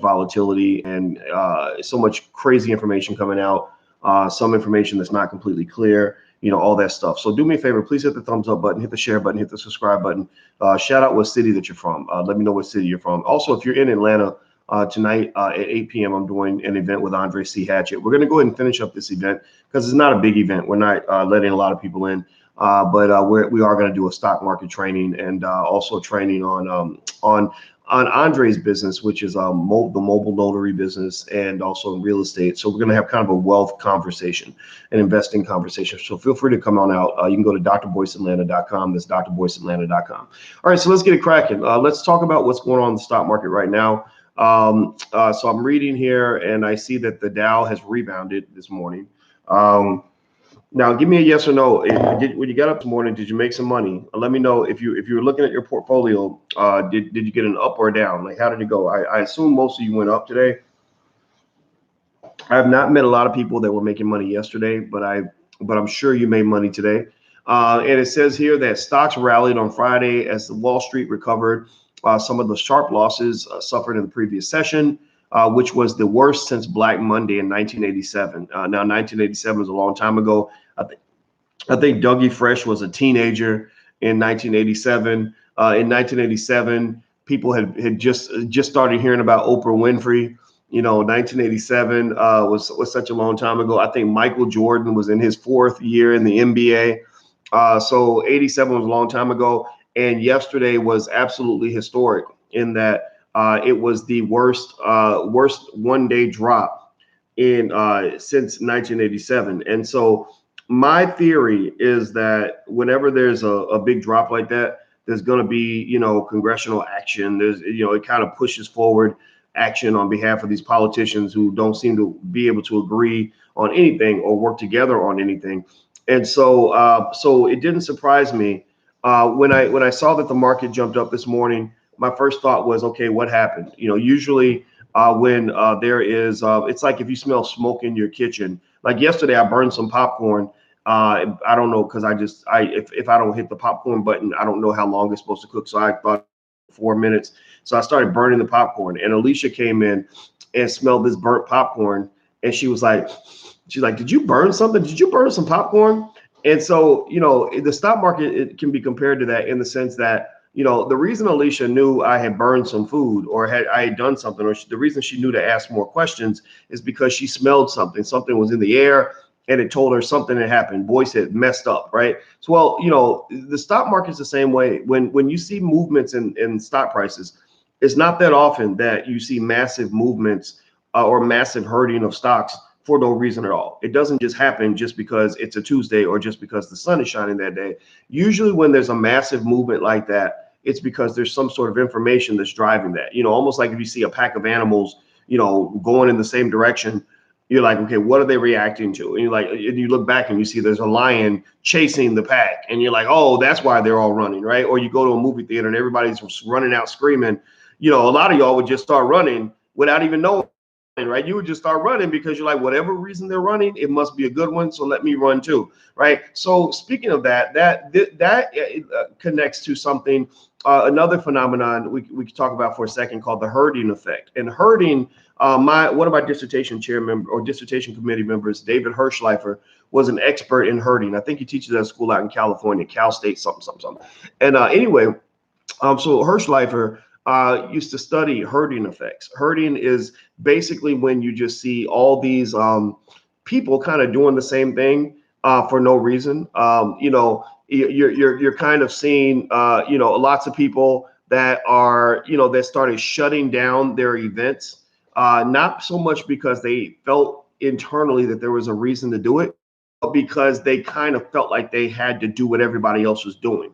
volatility and so much crazy information coming out, some information that's not completely clear, all that stuff. So do me a favor, please hit the thumbs up button, hit the share button, hit the subscribe button. Shout out what city that you're from. Let me know what city you're from. Also, if you're in Atlanta tonight at 8 p.m., I'm doing an event with Andre C. Hatchett. We're going to go ahead and finish up this event because it's not a big event. We're not letting a lot of people in, but we are going to do a stock market training and also training on Andre's business, which is the mobile notary business and also in real estate. So we're going to have kind of a wealth conversation, an investing conversation. So feel free to come on out. You can go to drboyceatlanta.com. That's drboyceatlanta.com. All right, so let's get it cracking. Let's talk about what's going on in the stock market right now. So I'm reading here and I see that the Dow has rebounded this morning. Now, give me a yes or no. When you got up this morning, did you make some money? Let me know if you were looking at your portfolio. Did you get an up or down? Like, how did it go? I assume most of you went up today. I have not met a lot of people that were making money yesterday, but I'm sure you made money today. And it says here that stocks rallied on Friday as the Wall Street recovered some of the sharp losses suffered in the previous session, which was the worst since Black Monday in 1987. Now, 1987 was a long time ago. I think Dougie Fresh was a teenager in 1987. In 1987, people had just started hearing about Oprah Winfrey. 1987 was such a long time ago. I think Michael Jordan was in his 4th year in the NBA. So 87 was a long time ago. And yesterday was absolutely historic in that it was the worst one-day drop in since 1987. And so my theory is that whenever there's a big drop like that, there's going to be, congressional action. There's, it kind of pushes forward action on behalf of these politicians who don't seem to be able to agree on anything or work together on anything. And so it didn't surprise me when I saw that the market jumped up this morning. My first thought was, okay, what happened? Usually when there is, it's like if you smell smoke in your kitchen. Like yesterday, I burned some popcorn. I don't know, because if I don't hit the popcorn button, I don't know how long it's supposed to cook. So I thought 4 minutes. So I started burning the popcorn, and Alicia came in and smelled this burnt popcorn, and she's like, did you burn something? Did you burn some popcorn? And so, the stock market, it can be compared to that in the sense that, the reason Alicia knew I had burned some food or I had done something, or the reason she knew to ask more questions is because she smelled something. Something was in the air and it told her something had happened. Boyce had messed up, right? So, well, the stock market's the same way. When you see movements in stock prices, it's not that often that you see massive movements or massive hurting of stocks for no reason at all. It doesn't just happen just because it's a Tuesday or just because the sun is shining that day. Usually when there's a massive movement like that, it's because there's some sort of information that's driving that. Almost like if you see a pack of animals, going in the same direction, you're like, okay, what are they reacting to? And you look back and you see there's a lion chasing the pack, and you're like, oh, that's why they're all running, right? Or you go to a movie theater and everybody's running out screaming. A lot of y'all would just start running without even knowing. Right, you would just start running because you're like, whatever reason they're running, it must be a good one, so let me run too, right? So speaking of that connects to something, another phenomenon we could talk about for a second called the herding effect. And herding, one of my dissertation dissertation committee members, David Hirschleifer, was an expert in herding. I think he teaches at a school out in California, Cal State, something. And anyway, so Hirschleifer used to study herding effects. Herding is basically when you just see all these people kind of doing the same thing for no reason. You're kind of seeing lots of people that are that started shutting down their events, not so much because they felt internally that there was a reason to do it, but because they kind of felt like they had to do what everybody else was doing.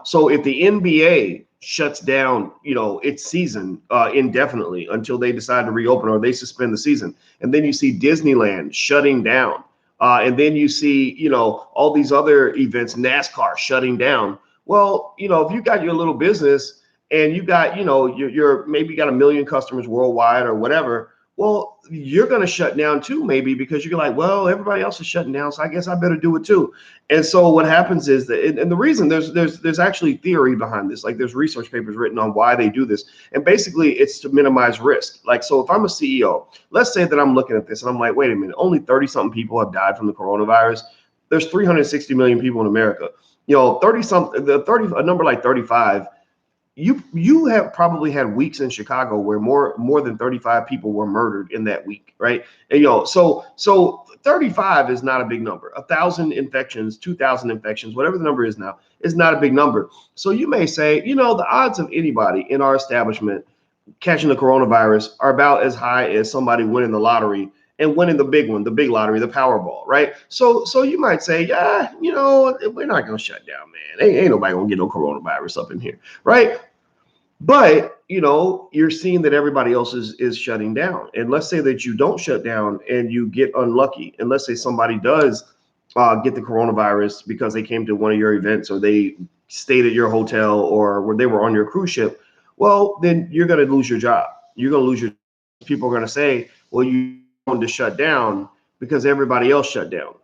So if the NBA shuts down, its season indefinitely until they decide to reopen or they suspend the season, and then you see Disneyland shutting down, and then you see, all these other events, NASCAR shutting down. Well, if you got your little business and you got, you're maybe got 1 million customers worldwide or whatever, Well, you're going to shut down too, maybe because you're like, well, everybody else is shutting down, so I guess I better do it too. And so what happens is that, and the reason there's actually theory behind this, like there's research papers written on why they do this, and basically it's to minimize risk. Like, so if I'm a CEO, let's say that I'm looking at this and I'm like, wait a minute, only 30 something people have died from the coronavirus. There's 360 million people in America. 30 something, a number like 35. You have probably had weeks in Chicago where more than 35 people were murdered in that week, right? And so 35 is not a big number. 1,000 infections, 2,000 infections, whatever the number is now, is not a big number. So you may say, the odds of anybody in our establishment catching the coronavirus are about as high as somebody winning the lottery and winning the big one, the big lottery, the Powerball, right? So you might say, yeah, we're not gonna shut down, man. Ain't nobody gonna get no coronavirus up in here, right? But you're seeing that everybody else is shutting down. And let's say that you don't shut down and you get unlucky. And let's say somebody does get the coronavirus because they came to one of your events or they stayed at your hotel or where they were on your cruise ship. Well, then you're going to lose your job. You're going to lose your. People are going to say, well, you want to shut down because everybody else shut down.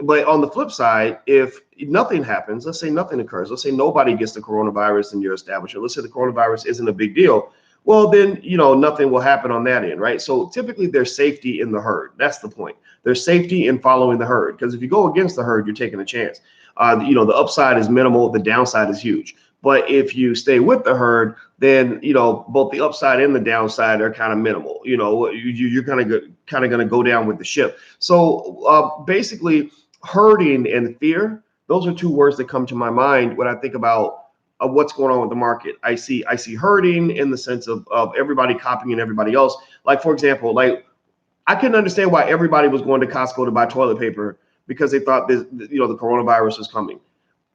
But on the flip side, if nothing happens, let's say nothing occurs, let's say nobody gets the coronavirus in your establishment, let's say the coronavirus isn't a big deal, well, then, nothing will happen on that end, right? So typically there's safety in the herd. That's the point. There's safety in following the herd, because if you go against the herd, you're taking a chance. The upside is minimal, the downside is huge. But if you stay with the herd, then both the upside and the downside are kind of minimal. You're kind of going to go down with the ship. So basically, herding and fear, those are two words that come to my mind when I think about what's going on with the market. I see herding in the sense of everybody copying everybody else. Like, for example, like I couldn't understand why everybody was going to Costco to buy toilet paper because they thought the coronavirus was coming.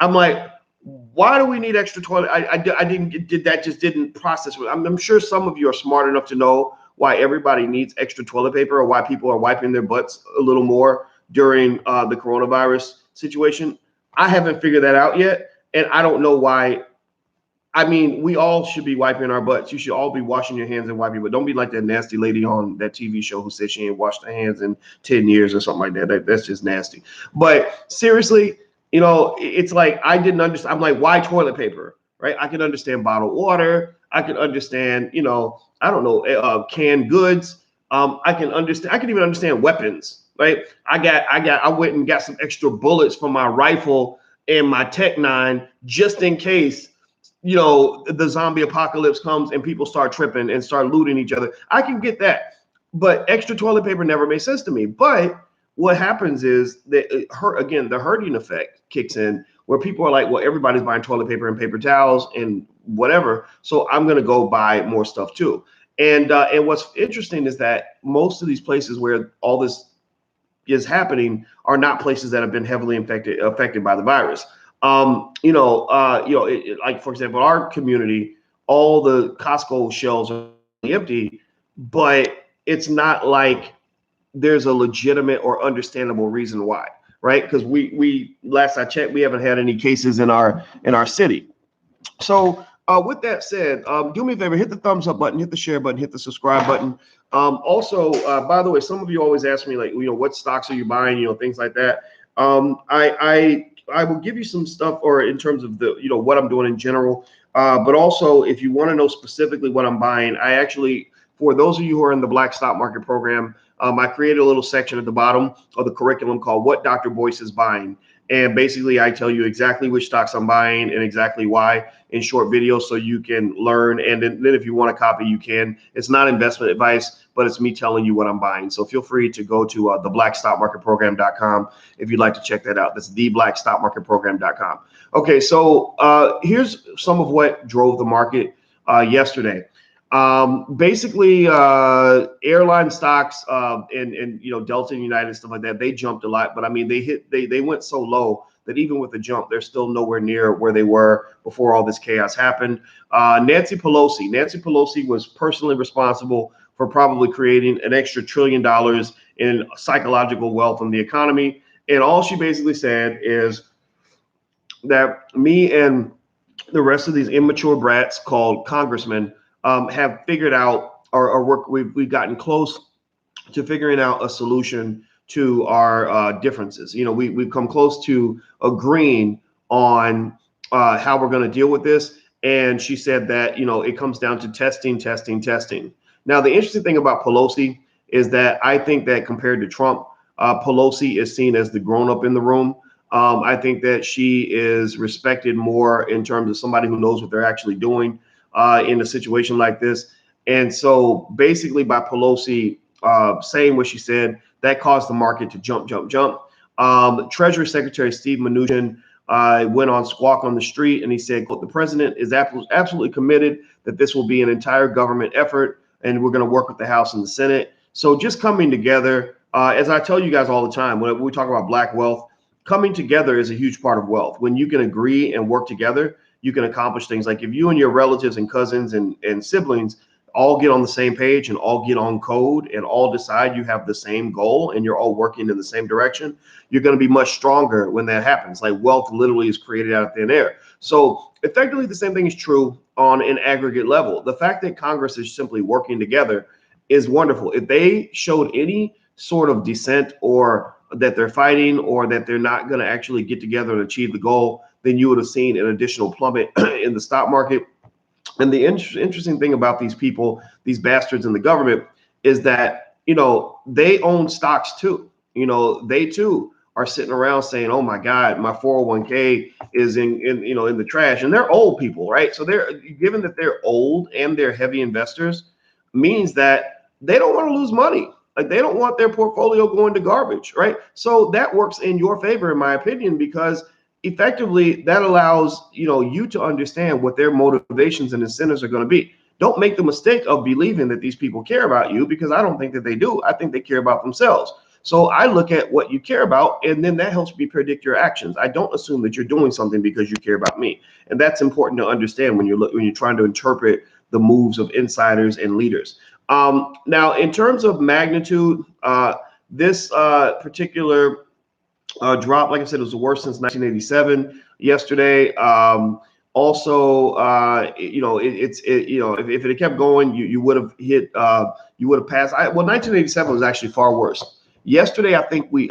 I'm like, why do we need extra toilet? I didn't process it. I'm sure some of you are smart enough to know why everybody needs extra toilet paper or why people are wiping their butts a little more during the coronavirus situation. I haven't figured that out yet, and I don't know why. I mean, we all should be wiping our butts. You should all be washing your hands and wiping, but don't be like that nasty lady on that TV show who said she ain't washed her hands in 10 years or something like that. That's just nasty. But seriously, it's like I didn't understand. I'm like, why toilet paper, right? I can understand bottled water. I can understand, I don't know, canned goods. I can even understand weapons, right? I went and got some extra bullets for my rifle and my Tech 9 just in case the zombie apocalypse comes and people start tripping and start looting each other. I can get that, but extra toilet paper never made sense to me. But what happens is that the herding effect kicks in where people are like, well, everybody's buying toilet paper and paper towels and whatever, so I'm going to go buy more stuff too. And what's interesting is that most of these places where all this is happening are not places that have been heavily affected by the virus. Like, for example, our community, all the Costco shelves are empty, but it's not like there's a legitimate or understandable reason why, right? Because we last I checked, we haven't had any cases in our city. So with that said, do me a favor, hit the thumbs up button, hit the share button, hit the subscribe button. Also, by the way, some of you always ask me, like, what stocks are you buying, things like that. I will give you some stuff, or in terms of the, what I'm doing in general. But also, if you want to know specifically what I'm buying, I actually, for those of you who are in the Black Stock Market program, I created a little section at the bottom of the curriculum called What Dr. Boyce is Buying. And basically, I tell you exactly which stocks I'm buying and exactly why in short videos so you can learn. And then if you want a copy, you can. It's not investment advice, but it's me telling you what I'm buying. So feel free to go to theblackstockmarketprogram.com if you'd like to check that out. That's theblackstockmarketprogram.com. Okay, so here's some of what drove the market yesterday. Basically, airline stocks and Delta and United, stuff like that, they jumped a lot. But I mean, they went so low that even with the jump, they're still nowhere near where they were before all this chaos happened. Nancy Pelosi was personally responsible for probably creating an extra $1 trillion in psychological wealth in the economy. And all she basically said is that me and the rest of these immature brats called congressmen have figured out we've gotten close to figuring out a solution to our differences. We've come close to agreeing on how we're going to deal with this. And she said that, it comes down to testing, testing, testing. Now, the interesting thing about Pelosi is that I think that compared to Trump, Pelosi is seen as the grown up in the room. I think that she is respected more in terms of somebody who knows what they're actually doing in a situation like this. And so basically by Pelosi saying what she said, that caused the market to jump. Treasury Secretary Steve Mnuchin went on Squawk on the Street and he said, quote, the president is absolutely committed that this will be an entire government effort and we're going to work with the House and the Senate. So just coming together, as I tell you guys all the time, when we talk about black wealth, coming together is a huge part of wealth. When you can agree and work together, you can accomplish things. Like if you and your relatives and cousins and siblings all get on the same page and all get on code and all decide you have the same goal and you're all working in the same direction, you're going to be much stronger when that happens. Like wealth literally is created out of thin air. So effectively, the same thing is true on an aggregate level. The fact that Congress is simply working together is wonderful. If they showed any sort of dissent or that they're fighting or that they're not going to actually get together and achieve the goal, then you would have seen an additional plummet in the stock market. And the interesting thing about these people, these bastards in the government, is that, they own stocks too. They too are sitting around saying, oh my God, my 401k is in the trash. And they're old people, right? So given that they're old and they're heavy investors, means that they don't want to lose money. Like they don't want their portfolio going to garbage, right? So that works in your favor, in my opinion, because effectively that allows you to understand what their motivations and incentives are going to be. Don't make the mistake of believing that these people care about you, because I don't think that they do. I think they care about themselves. So I look at what you care about, and then that helps me predict your actions. I don't assume that you're doing something because you care about me, and that's important to understand when you're trying to interpret the moves of insiders and leaders. Now, in terms of magnitude, this particular drop, like I said, it was the worst since 1987. Yesterday, also, if it had kept going, you would have hit, you would have passed. 1987 was actually far worse. Yesterday, I think we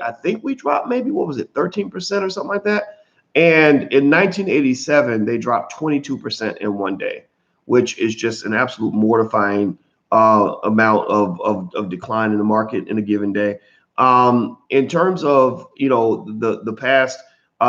dropped maybe, what was it, 13% or something like that. And in 1987, they dropped 22% in one day, which is just an absolute mortifying amount of decline in the market in a given day. In terms of the past,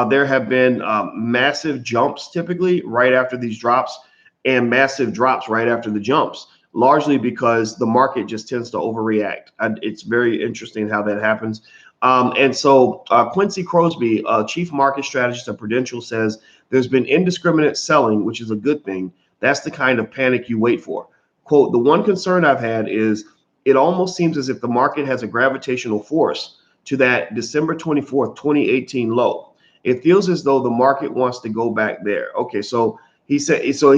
there have been massive jumps typically right after these drops, and massive drops right after the jumps, largely because the market just tends to overreact. And it's very interesting how that happens. And so Quincy Crosby, chief market strategist at Prudential, says there's been indiscriminate selling, which is a good thing. That's the kind of panic you wait for. Quote, the one concern I've had is it almost seems as if the market has a gravitational force to that December 24th, 2018 low. It feels as though the market wants to go back there. Okay, so he said, so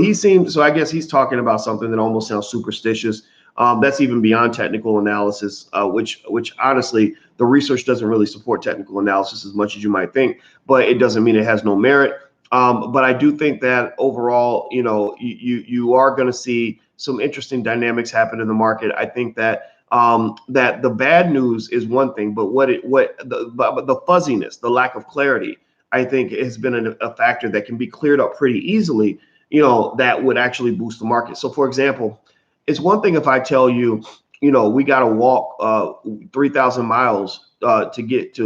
I guess he's talking about something that almost sounds superstitious. That's even beyond technical analysis, which honestly, the research doesn't really support technical analysis as much as you might think, but it doesn't mean it has no merit. But I do think that overall, you are going to see some interesting dynamics happen in the market. I think that that the bad news is one thing, but the fuzziness, the lack of clarity, I think has been a factor that can be cleared up pretty easily. That would actually boost the market. So, for example, it's one thing if I tell you, we got to walk 3,000 miles to get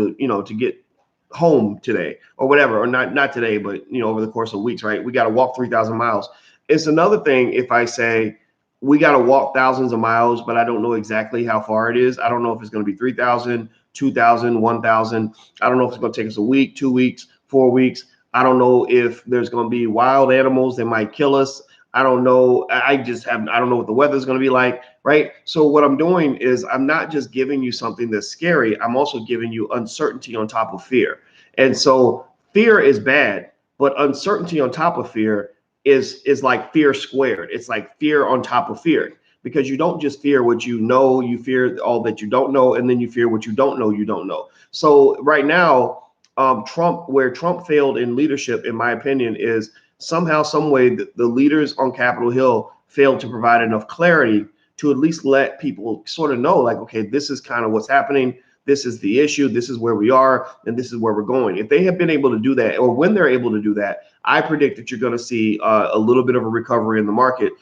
home today or whatever, or not today, but over the course of weeks, right? We got to walk 3,000 miles. It's another thing if I say we got to walk thousands of miles, but I don't know exactly how far it is. I don't know if it's going to be 3,000, 2,000, 1,000. I don't know if it's going to take us a week, 2 weeks, 4 weeks. I don't know if there's going to be wild animals that might kill us. I don't know. I don't know what the weather's going to be like, right? So what I'm doing is I'm not just giving you something that's scary. I'm also giving you uncertainty on top of fear. And so fear is bad, but uncertainty on top of fear is like fear squared. It's like fear on top of fear, because you don't just fear what you know, you fear all that you don't know, and then you fear what you don't know, you don't know. So right now, where Trump failed in leadership, in my opinion, is somehow, some way, the leaders on Capitol Hill failed to provide enough clarity to at least let people sort of know, like, okay, this is kind of what's happening. This is the issue. This is where we are, and this is where we're going. If they have been able to do that, or when they're able to do that, I predict that you're going to see a little bit of a recovery in the market.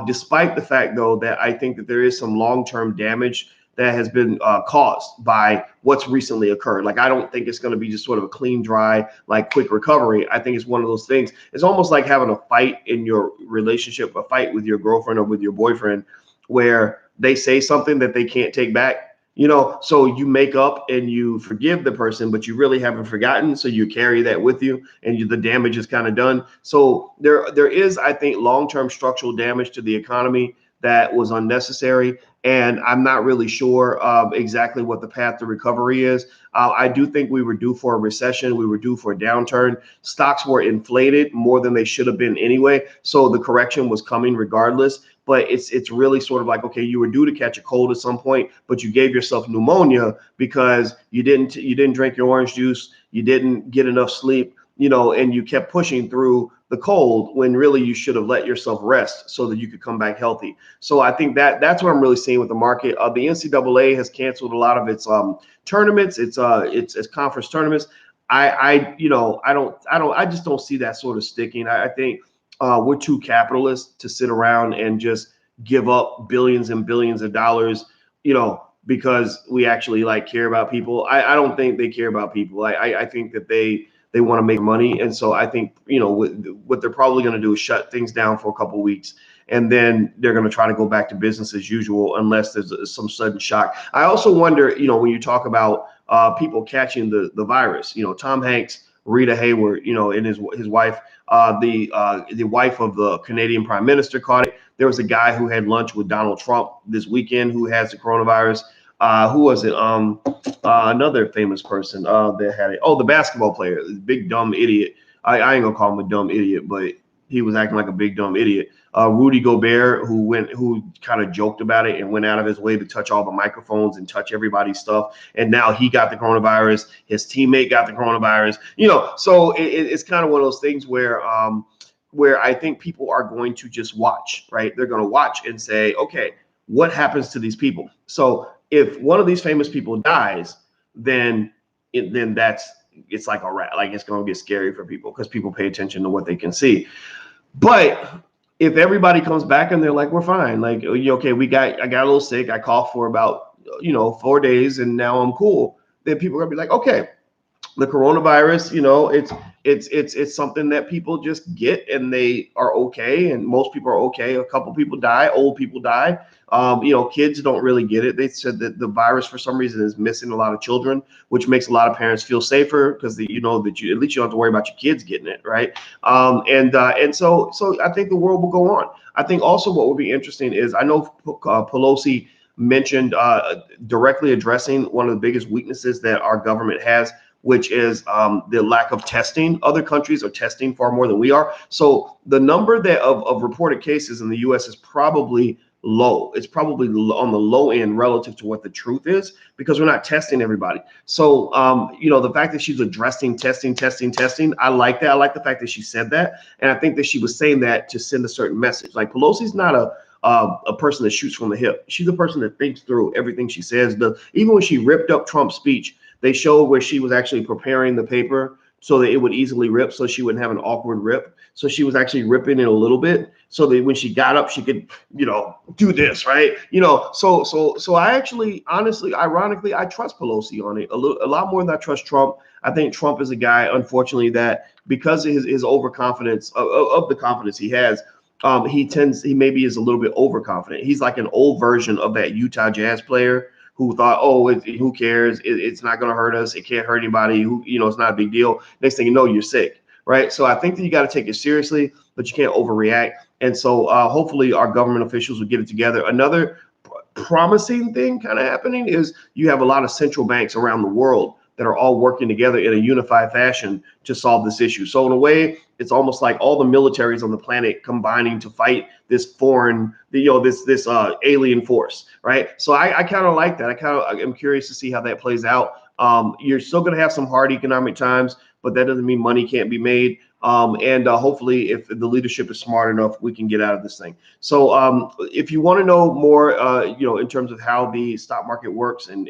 Despite the fact, though, that I think that there is some long-term damage that has been caused by what's recently occurred. Like, I don't think it's going to be just sort of a clean, dry, like quick recovery. I think it's one of those things. It's almost like having a fight in your relationship, a fight with your girlfriend or with your boyfriend, where they say something that they can't take back. So you make up and you forgive the person, but you really haven't forgotten. So you carry that with you, and the damage is kind of done. So there is, I think, long-term structural damage to the economy that was unnecessary. And I'm not really sure exactly what the path to recovery is. I do think we were due for a recession. We were due for a downturn. Stocks were inflated more than they should have been anyway. So the correction was coming regardless. But it's really sort of like, okay, you were due to catch a cold at some point, but you gave yourself pneumonia because you didn't drink your orange juice, you didn't get enough sleep, and you kept pushing through the cold when really you should have let yourself rest so that you could come back healthy. So I think that's what I'm really seeing with the market. The NCAA has canceled a lot of its tournaments, its conference tournaments. I just don't see that sort of sticking. I think we're too capitalist to sit around and just give up billions and billions of dollars, because we actually care about people. I don't think they care about people. I think that they want to make money. And so I think, what they're probably going to do is shut things down for a couple of weeks. And then they're going to try to go back to business as usual, unless there's some sudden shock. I also wonder, when you talk about people catching the virus, Tom Hanks, Rita Hayworth, and his wife, the wife of the Canadian Prime Minister caught it. There was a guy who had lunch with Donald Trump this weekend who has the coronavirus. Who was it? Another famous person that had it. Oh, the basketball player, big dumb idiot. I ain't gonna call him a dumb idiot, but he was acting like a big dumb idiot. Rudy Gobert, who kind of joked about it and went out of his way to touch all the microphones and touch everybody's stuff. And now he got the coronavirus. His teammate got the coronavirus. So it's kind of one of those things where I think people are going to just watch, right? They're going to watch and say, okay, what happens to these people? So if one of these famous people dies, then it's like a rat. Like, it's going to get scary for people because people pay attention to what they can see. But if everybody comes back and they're like, we're fine, like, okay, I got a little sick, I coughed for about 4 days, and now I'm cool, then people are gonna be like, okay, the coronavirus, it's something that people just get and they are okay, and most people are okay. A couple people die, old people die. Kids don't really get it. They said that the virus for some reason is missing a lot of children, which makes a lot of parents feel safer because that you at least you don't have to worry about your kids getting it, right? And so I think the world will go on. I think also what will be interesting is, I know Pelosi mentioned directly addressing one of the biggest weaknesses that our government has, which is the lack of testing. Other countries are testing far more than we are. So the number of reported cases in the U.S. is probably low. It's probably on the low end relative to what the truth is, because we're not testing everybody. So, the fact that she's addressing testing, I like that. I like the fact that she said that. And I think that she was saying that to send a certain message. Like, Pelosi's not a person that shoots from the hip. She's a person that thinks through everything she says. Even when she ripped up Trump's speech, they showed where she was actually preparing the paper so that it would easily rip, so she wouldn't have an awkward rip. So she was actually ripping it a little bit so that when she got up, she could, do this, right? So I actually, honestly, ironically, I trust Pelosi on it a lot more than I trust Trump. I think Trump is a guy, unfortunately, that because of his overconfidence of the confidence he has, he maybe is a little bit overconfident. He's like an old version of that Utah Jazz player who thought, who cares? It's not going to hurt us. It can't hurt anybody. It's not a big deal. Next thing you know, you're sick, right? So I think that you got to take it seriously, but you can't overreact. And so hopefully our government officials will get it together. Another promising thing kind of happening is you have a lot of central banks around the world that are all working together in a unified fashion to solve this issue. So in a way, it's almost like all the militaries on the planet combining to fight this foreign, this alien force, right? So I kind of like that. I'm curious to see how that plays out. You're still going to have some hard economic times, but that doesn't mean money can't be made. And hopefully, if the leadership is smart enough, we can get out of this thing. So if you want to know more, in terms of how the stock market works and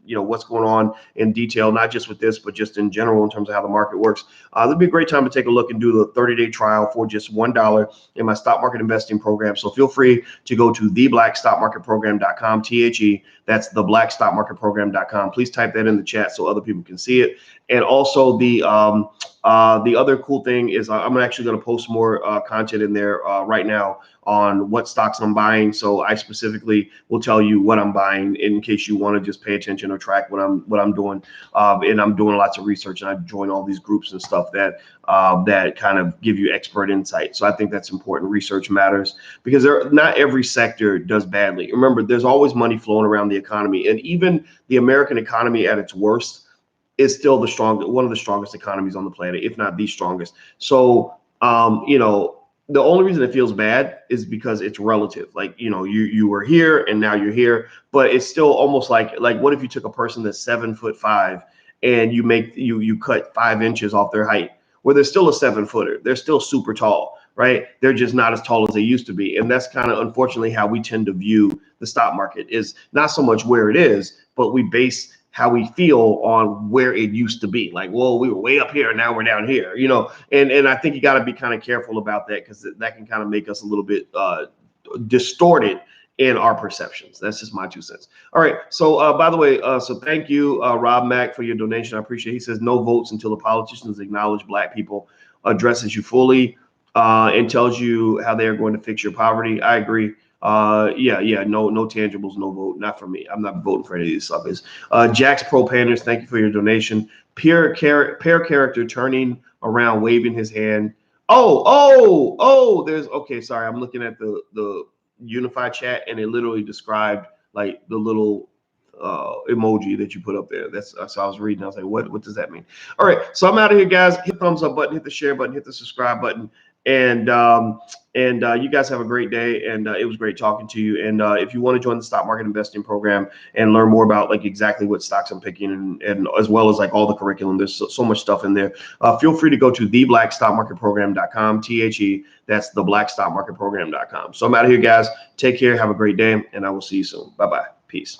what's going on in detail, not just with this, but just in general in terms of how the market works, that'd be a great time to take a look and do the 30-day trial for just $1 in my stock market investing program. So feel free to go to theblackstockmarketprogram.com, THE. That's theblackstockmarketprogram.com. Please type that in the chat so other people can see it. And also the other cool thing is I'm actually going to post more content in there right now on what stocks I'm buying. So I specifically will tell you what I'm buying in case you want to just pay attention or track what I'm doing. And I'm doing lots of research, and I join all these groups and stuff that kind of give you expert insight. So I think that's important. Research matters because not every sector does badly. Remember, there's always money flowing around the economy, and even the American economy at its worst is still one of the strongest economies on the planet, if not the strongest. So, the only reason it feels bad is because it's relative. Like, you were here and now you're here, but it's still almost like what if you took a person that's 7'5" and you cut 5 inches off their height? Well, they're still a 7-footer. They're still super tall, right? They're just not as tall as they used to be. And that's kind of unfortunately how we tend to view the stock market, is not so much where it is, but we base how we feel on where it used to be. Like, well, we were way up here and now we're down here, and I think you got to be kind of careful about that, because that can kind of make us a little bit distorted in our perceptions. That's just my 2 cents. All right. So by the way, so thank you, Rob Mack, for your donation. I appreciate it. He says no votes until the politicians acknowledge Black people, addresses you fully, and tells you how they are going to fix your poverty. I agree. No tangibles, no vote, not for me. I'm not voting for any of these suckers. Jack's Pro Painters, thank you for your donation. Pair character turning around, waving his hand. There's okay. Sorry, I'm looking at the unified chat, and it literally described like the little emoji that you put up there. So I was reading. I was like, what does that mean? All right, so I'm out of here, guys. Hit the thumbs up button, hit the share button, hit the subscribe button. And you guys have a great day. And it was great talking to you. And if you want to join the stock market investing program and learn more about like exactly what stocks I'm picking, and as well as like all the curriculum, there's so much stuff in there. Feel free to go to theblackstockmarketprogram.com, THE. That's theblackstockmarketprogram.com. So I'm out of here, guys. Take care. Have a great day. And I will see you soon. Bye-bye. Peace.